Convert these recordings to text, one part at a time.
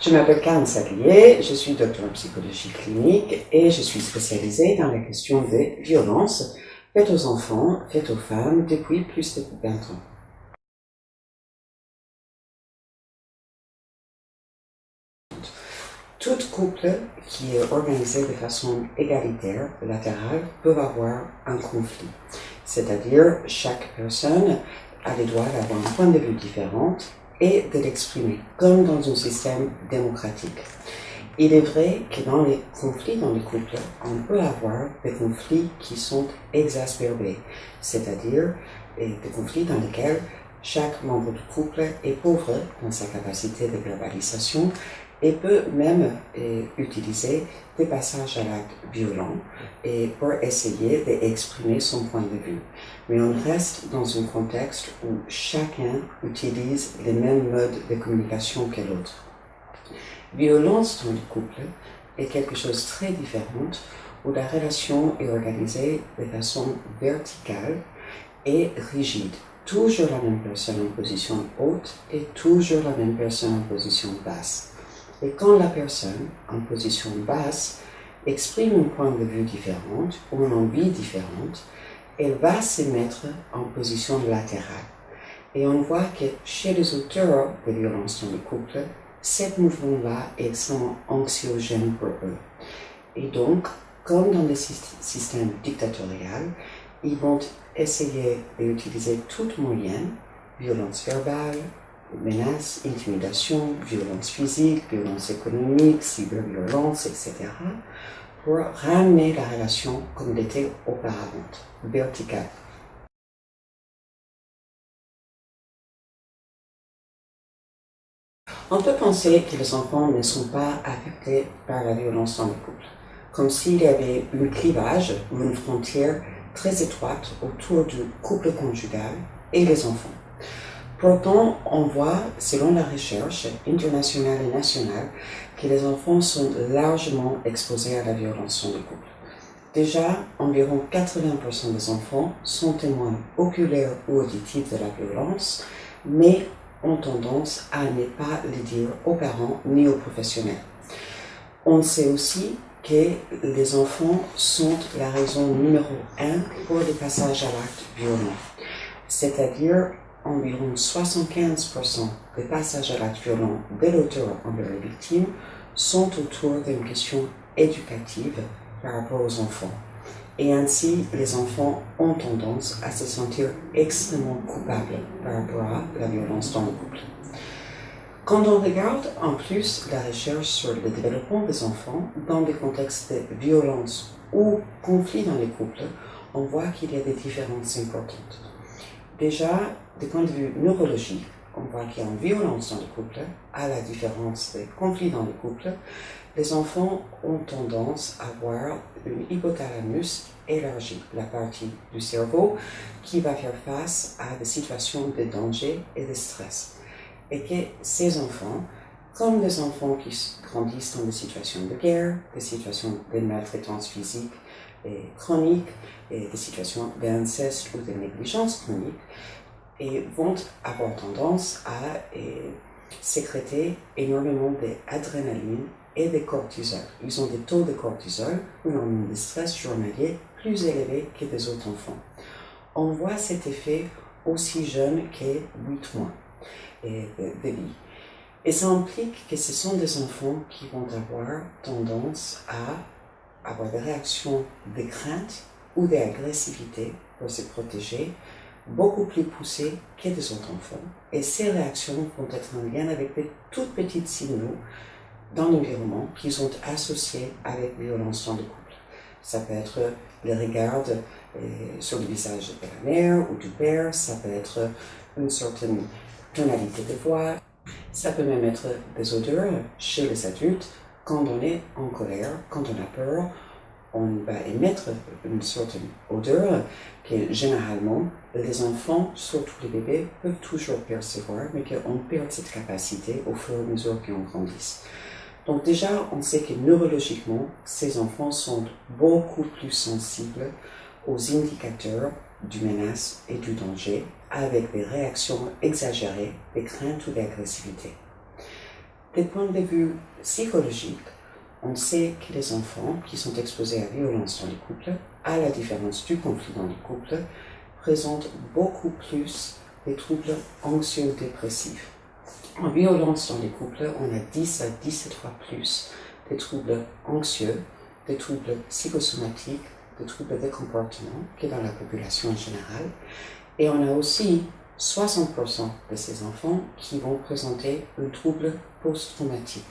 Je m'appelle Karen Saglier, je suis docteur en psychologie clinique et je suis spécialisée dans la question des violences faites aux enfants, faites aux femmes depuis plus de 20 ans. Tout couple qui est organisé de façon égalitaire, latérale, peut avoir un conflit. C'est-à-dire, chaque personne a le droit d'avoir un point de vue différent et de l'exprimer, comme dans un système démocratique. Il est vrai que dans les conflits dans les couples, on peut avoir des conflits qui sont exacerbés, c'est-à-dire des conflits dans lesquels chaque membre du couple est pauvre dans sa capacité de verbalisation et peut même utiliser des passages à l'acte violent pour essayer d'exprimer son point de vue. Mais on reste dans un contexte où chacun utilise les mêmes modes de communication que l'autre. Violence dans le couple est quelque chose de très différent où la relation est organisée de façon verticale et rigide. Toujours la même personne en position haute et toujours la même personne en position basse. Et quand la personne en position basse exprime un point de vue différent ou une envie différente, elle va se mettre en position latérale. Et on voit que chez les auteurs de violences dans le couple, ce mouvement-là est extrêmement anxiogène pour eux. Et donc, comme dans les systèmes dictatoriaux, ils vont essayer d'utiliser toutes moyens, violence verbale, menaces, intimidation, violence physique, violence économique, cyberviolence, etc., pour ramener la relation comme elle était auparavant, verticale. On peut penser que les enfants ne sont pas affectés par la violence dans le couple, comme s'il y avait un clivage ou une frontière très étroite autour du couple conjugal et les enfants. Pourtant, on voit, selon la recherche internationale et nationale, que les enfants sont largement exposés à la violence dans le couple. Déjà, environ 80% des enfants sont témoins oculaires ou auditifs de la violence, mais ont tendance à ne pas le dire aux parents ni aux professionnels. On sait aussi que les enfants sont la raison numéro 1 pour les passages à l'acte violent. C'est-à-dire, environ 75% des passages à l'acte violent de l'auteur envers les victimes sont autour d'une question éducative par rapport aux enfants. Et ainsi, les enfants ont tendance à se sentir extrêmement coupables par rapport à la violence dans le couple. Quand on regarde en plus la recherche sur le développement des enfants dans des contextes de violence ou conflits dans les couples, on voit qu'il y a des différences importantes. Déjà, du point de vue neurologique, on voit qu'il y a une violence dans le couple, à la différence des conflits dans le couple. Les enfants ont tendance à avoir une hypothalamus élargie, la partie du cerveau qui va faire face à des situations de danger et de stress. Et que ces enfants, comme les enfants qui grandissent dans des situations de guerre, des situations de maltraitance physique et chronique, et des situations d'inceste ou de négligence chronique, et vont avoir tendance à sécréter énormément d'adrénaline et de cortisol. Ils ont des taux de cortisol, un hormone de stress journalier plus élevés que des autres enfants. On voit cet effet aussi jeune que 8 mois de vie. Et ça implique que ce sont des enfants qui vont avoir tendance à avoir des réactions de crainte ou d'agressivité pour se protéger, beaucoup plus poussées que des autres enfants. Et ces réactions vont être en lien avec des toutes petites signaux dans l'environnement qui sont associés avec violence dans le couple. Ça peut être les regards sur le visage de la mère ou du père, ça peut être une certaine tonalité de voix, ça peut même être des odeurs chez les adultes. Quand on est en colère, quand on a peur, on va émettre une certaine odeur que généralement les enfants, surtout les bébés, peuvent toujours percevoir, mais qu'on perd cette capacité au fur et à mesure qu'on grandit. Donc déjà, on sait que neurologiquement, ces enfants sont beaucoup plus sensibles aux indicateurs du menace et du danger, avec des réactions exagérées, des craintes ou d'agressivité. Des points de vue psychologiques, on sait que les enfants qui sont exposés à la violence dans les couples, à la différence du conflit dans les couples, présentent beaucoup plus des troubles anxio-dépressifs. En violence dans les couples, on a 10 à 17 fois plus des troubles anxieux, des troubles psychosomatiques, des troubles de comportement que dans la population en général. Et on a aussi 60% de ces enfants qui vont présenter un trouble post-traumatique.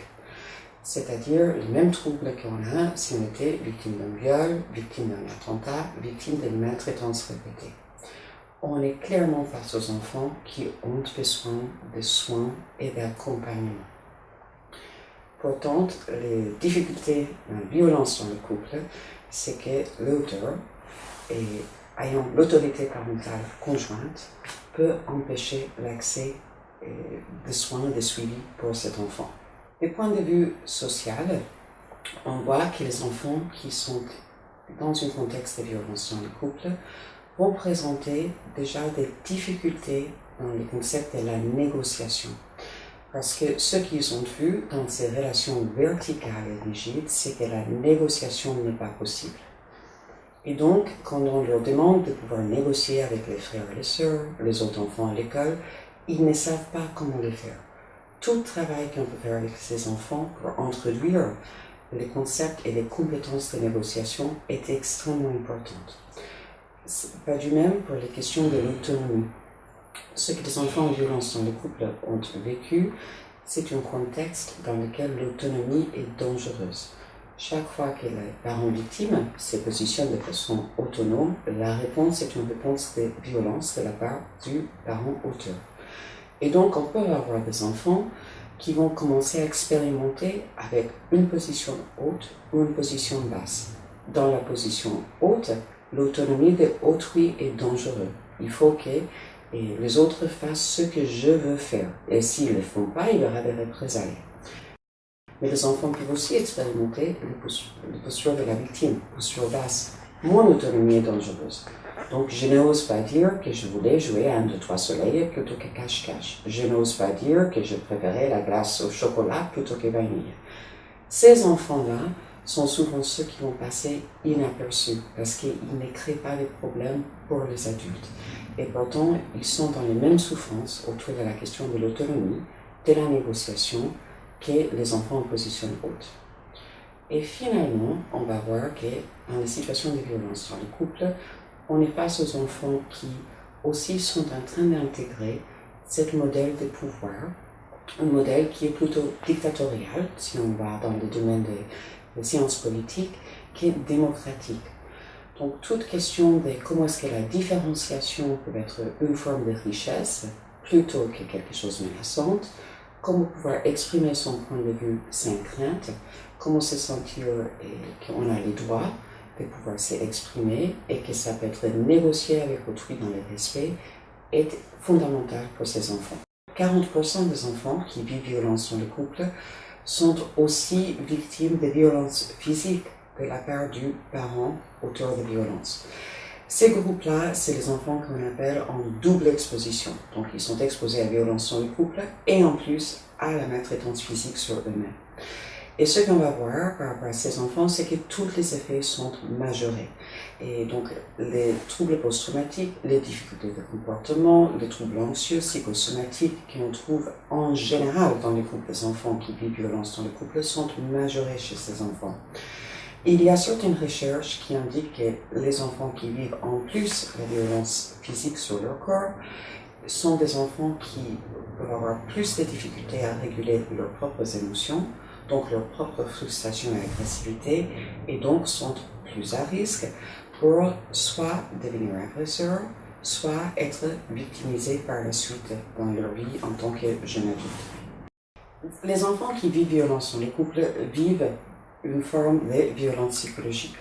C'est-à-dire les mêmes troubles qu'on a si on était victime d'un viol, victime d'un attentat, victime d'une maltraitance répétée. On est clairement face aux enfants qui ont besoin de soins et d'accompagnement. Pourtant, les difficultés de la violence dans le couple, c'est que l'auteur, ayant l'autorité parentale conjointe, peut empêcher l'accès de soins et de suivi pour cet enfant. Du point de vue social, on voit que les enfants qui sont dans un contexte de violence dans le couple vont présenter déjà des difficultés dans le concept de la négociation. Parce que ce qu'ils ont vu dans ces relations verticales et rigides, c'est que la négociation n'est pas possible. Et donc, quand on leur demande de pouvoir négocier avec les frères et les sœurs, les autres enfants à l'école, ils ne savent pas comment le faire. Tout le travail qu'on peut faire avec ces enfants pour introduire les concepts et les compétences de négociation est extrêmement important. Pas du même pour les questions de l'autonomie. Ce que les enfants en violence dans le couple ont vécu, c'est un contexte dans lequel l'autonomie est dangereuse. Chaque fois que le parent victime se positionne de façon autonome, la réponse est une réponse de violence de la part du parent auteur. Et donc, on peut avoir des enfants qui vont commencer à expérimenter avec une position haute ou une position basse. Dans la position haute, l'autonomie de autrui est dangereuse. Il faut que les autres fassent ce que je veux faire. Et s'ils ne le font pas, il y aura des représailles. Mais les enfants peuvent aussi expérimenter les postures de la victime, posture basse. Mon autonomie est dangereuse. Donc, je n'ose pas dire que je voulais jouer à 1, 2, 3 soleil plutôt que cache-cache. Je n'ose pas dire que je préférais la glace au chocolat plutôt que vanille. Ces enfants-là sont souvent ceux qui vont passer inaperçus parce qu'ils ne créent pas de problèmes pour les adultes. Et pourtant, ils sont dans les mêmes souffrances autour de la question de l'autonomie, de la négociation, que les enfants en position haute. Et finalement, on va voir que dans les situations de violence dans les couples, on est face aux enfants qui aussi sont en train d'intégrer ce modèle de pouvoir, un modèle qui est plutôt dictatorial, si on va dans le domaine des sciences politiques, qui est démocratique. Donc toute question de comment est-ce que la différenciation peut être une forme de richesse plutôt que quelque chose de menaçante, comment pouvoir exprimer son point de vue sans crainte, comment se sentir qu'on a les droits de pouvoir s'exprimer et que ça peut être négocié avec autrui dans le respect est fondamental pour ces enfants. 40% des enfants qui vivent violence dans le couple sont aussi victimes de violences physiques de la part du parent auteur de violence. Ces groupes-là, c'est les enfants qu'on appelle en double exposition. Donc, ils sont exposés à la violence dans le couple et en plus à la maltraitance physique sur eux-mêmes. Et ce qu'on va voir par rapport à ces enfants, c'est que tous les effets sont majorés. Et donc, les troubles post-traumatiques, les difficultés de comportement, les troubles anxieux, psychosomatiques qu'on trouve en général dans les couples des enfants qui vivent violence dans le couple sont majorés chez ces enfants. Il y a certaines recherches qui indiquent que les enfants qui vivent en plus la violence physique sur leur corps sont des enfants qui peuvent avoir plus de difficultés à réguler leurs propres émotions, donc leur propre frustration et agressivité, et donc sont plus à risque pour soit devenir agresseurs, soit être victimisés par la suite dans leur vie en tant que jeune adulte. Les enfants qui vivent violence dans les couples vivent une forme de violence psychologique.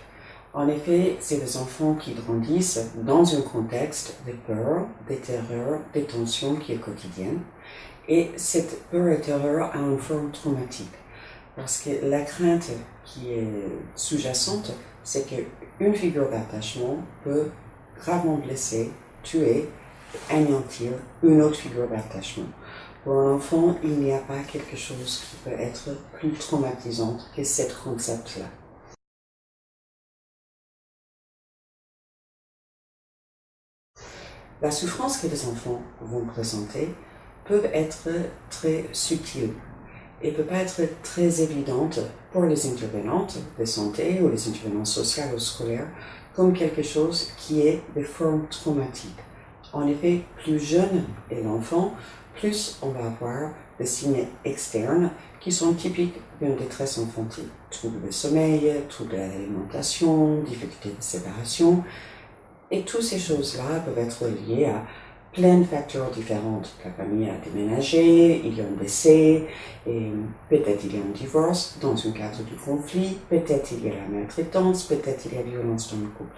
En effet, c'est des enfants qui grandissent dans un contexte de peur, de terreur, de tension qui est quotidienne. Et cette peur et terreur a une forme traumatique. Parce que la crainte qui est sous-jacente, c'est qu'une figure d'attachement peut gravement blesser, tuer, anéantir une autre figure d'attachement. Pour un enfant, il n'y a pas quelque chose qui peut être plus traumatisant que ce concept-là. La souffrance que les enfants vont présenter peut être très subtile et peut pas être très évidente pour les intervenantes de santé ou les intervenants sociaux ou scolaires comme quelque chose qui est de forme traumatique. En effet, plus jeune est l'enfant, plus on va avoir des signes externes qui sont typiques d'une détresse infantile. Troubles de sommeil, troubles de l'alimentation, difficultés de séparation. Et toutes ces choses-là peuvent être liées à plein de facteurs différents. La famille a déménagé, il y a un décès, et peut-être il y a un divorce dans un cadre du conflit, peut-être il y a la maltraitance, peut-être il y a la violence dans le couple.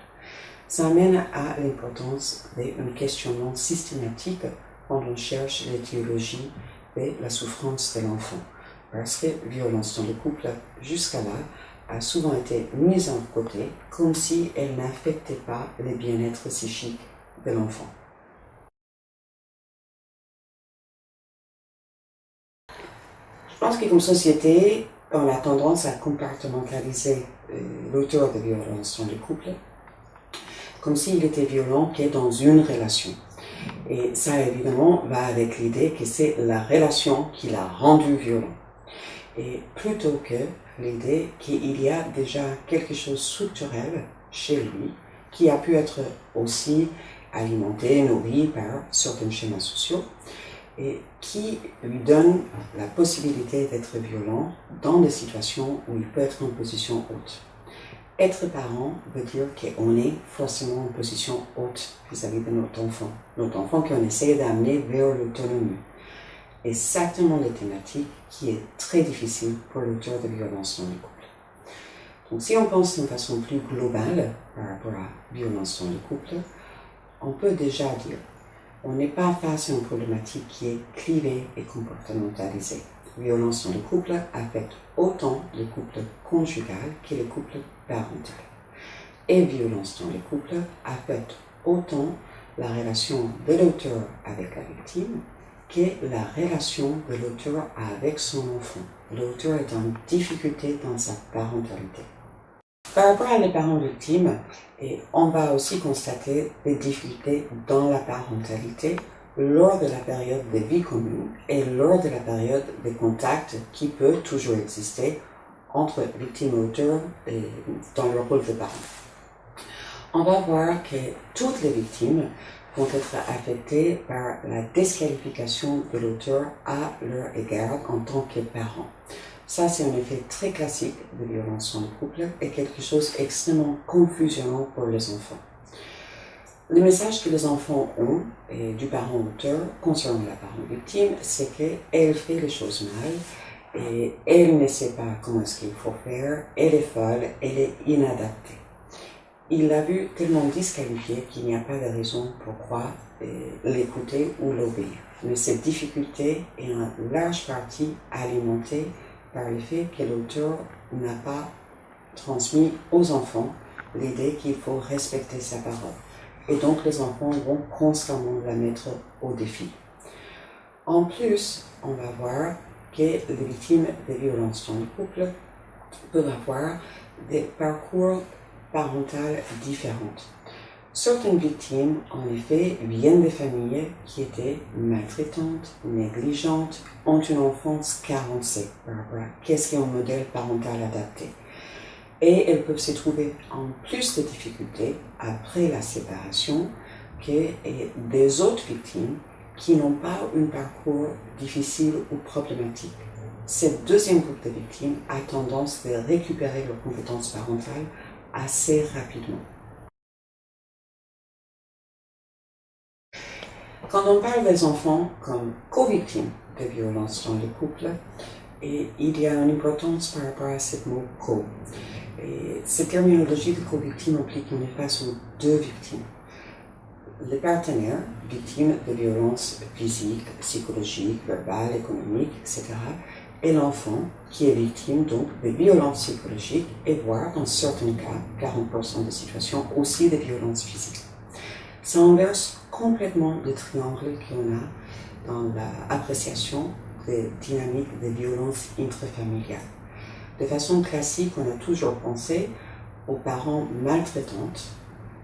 Ça amène à l'importance d'un questionnement systématique quand on cherche l'étiologie de la souffrance de l'enfant. Parce que la violence dans le couple, jusqu'à là, a souvent été mise en côté comme si elle n'affectait pas le bien-être psychique de l'enfant. Je pense que comme société, on a tendance à compartimentaliser l'auteur de violence dans le couple comme s'il était violent que dans une relation. Et ça, évidemment, va avec l'idée que c'est la relation qui l'a rendu violent. Et plutôt que l'idée qu'il y a déjà quelque chose de structurel chez lui qui a pu être aussi alimenté, nourri par certains schémas sociaux et qui lui donne la possibilité d'être violent dans des situations où il peut être en position haute. Être parent veut dire qu'on est forcément en position haute vis-à-vis de notre enfant qu'on essaie d'amener vers l'autonomie. Et certainement des thématiques qui est très difficile pour l'auteur de violence dans le couple. Donc si on pense d'une façon plus globale par rapport à la violence dans le couple, on peut déjà dire on n'est pas face à une problématique qui est clivée et comportementalisée. Violence dans le couple affecte autant le couple conjugal que le couple parental. Et violence dans le couple affecte autant la relation de l'auteur avec la victime que la relation de l'auteur avec son enfant. L'auteur est en difficulté dans sa parentalité. Par rapport à les parents victimes, on va aussi constater des difficultés dans la parentalité lors de la période de vie commune et lors de la période de contact qui peut toujours exister entre victime et auteur dans le rôle de parent. On va voir que toutes les victimes vont être affectées par la disqualification de l'auteur à leur égard en tant que parent. Ça, c'est un effet très classique de violence dans le couple et quelque chose d'extrêmement confusionnant pour les enfants. Le message que les enfants ont du parent auteur concernant la parent victime, c'est qu'elle fait les choses mal et elle ne sait pas comment est-ce qu'il faut faire, elle est folle, elle est inadaptée. Il l'a vu tellement disqualifié qu'il n'y a pas de raison pourquoi l'écouter ou l'obéir. Mais cette difficulté est en large partie alimentée par le fait que l'auteur n'a pas transmis aux enfants l'idée qu'il faut respecter sa parole. Et donc les enfants vont constamment la mettre au défi. En plus, on va voir que les victimes de violences dans le couple peuvent avoir des parcours parentaux différents. Certaines victimes, en effet, viennent de familles qui étaient maltraitantes, négligentes, ont une enfance carencée par rapport à qu'est-ce qu'est un modèle parental adapté. Et elles peuvent se trouver en plus de difficultés après la séparation que des autres victimes qui n'ont pas un parcours difficile ou problématique. Cette deuxième groupe de victimes a tendance à récupérer leurs compétences parentales assez rapidement. Quand on parle des enfants comme co-victimes de violences dans le couple, il y a une importance par rapport à ce mot « co ». Cette terminologie de co-victime implique qu'on est face aux deux victimes. Le partenaire, victime de violences physiques, psychologiques, verbales, économiques, etc., et l'enfant qui est victime donc de violences psychologiques et voire dans certains cas, 40% de situations, aussi de violences physiques. Ça inverse complètement le triangle qu'on a dans l'appréciation des dynamiques des violences intrafamiliales. De façon classique, on a toujours pensé aux parents maltraitantes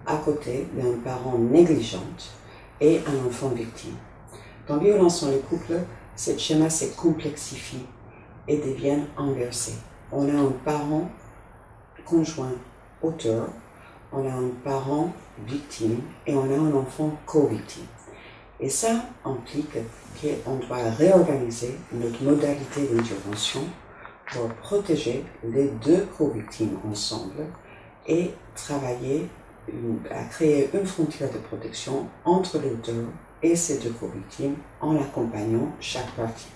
à côté d'un parent négligent et un enfant victime. Dans Violence dans les couples, ce schéma se complexifie et devient inversé. On a un parent conjoint auteur, on a un parent victime et on a un enfant co-victime. Et ça implique qu'on doit réorganiser notre modalité d'intervention pour protéger les deux co-victimes ensemble et travailler à créer une frontière de protection entre l'auteur et ces deux co-victimes en accompagnant chaque partie.